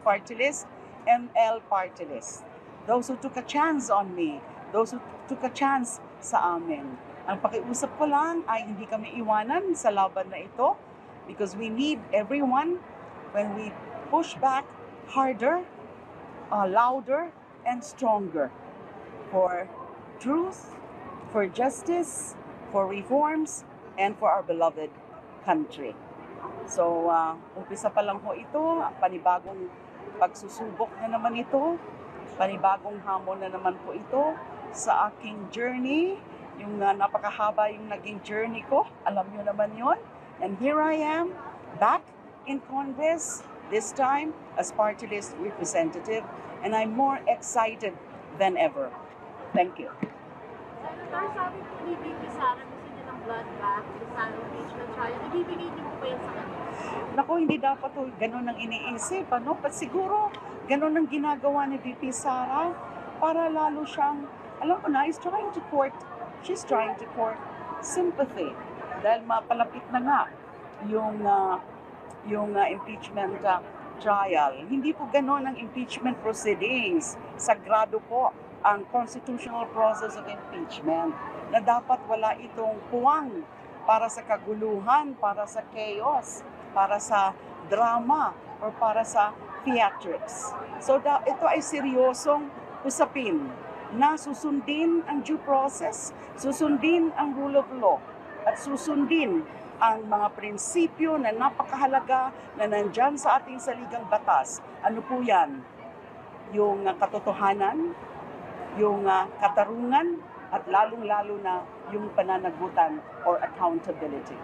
Party List, ML Party List. Those who took a chance on me, those who took a chance sa amin. Ang pakiusap ko lang ay hindi kami iwanan sa laban na ito because we need everyone when we push back harder, louder, and stronger for truth, for justice, for reforms, and for our beloved country. So, umpisa pa lang po ito, panibagong pagsusubok na naman ito, panibagong hamon na naman po ito sa aking journey, yung napakahaba yung naging journey ko, alam nyo naman yon. And here I am, back in Congress, this time as party list representative, and I'm more excited than ever. Thank you. Senator, sabi po ni VP Sara, gusto niya ng blood bath sa impeachment trial. Ibibigay niyo po ba yun sa kanya? Naku, hindi dapat to ganun ang iniisip, ano? But siguro, ganun ang ginagawa ni VP Sara para lalo siyang, alam ko na, she's trying to court sympathy. Dahil mapalapit na nga yung impeachment trial. Hindi po ganun ang impeachment proceedings. Sagrado po ang constitutional process of impeachment na dapat wala itong puwang para sa kaguluhan, para sa chaos, para sa drama, or para sa theatrics. So ito ay seryosong usapin na susundin ang due process, susundin ang rule of law, at susundin ang mga prinsipyo na napakahalaga na nandyan sa ating saligang batas. Ano po yan? Yung katotohanan, yung katarungan, at lalong-lalo na yung pananagutan or accountability.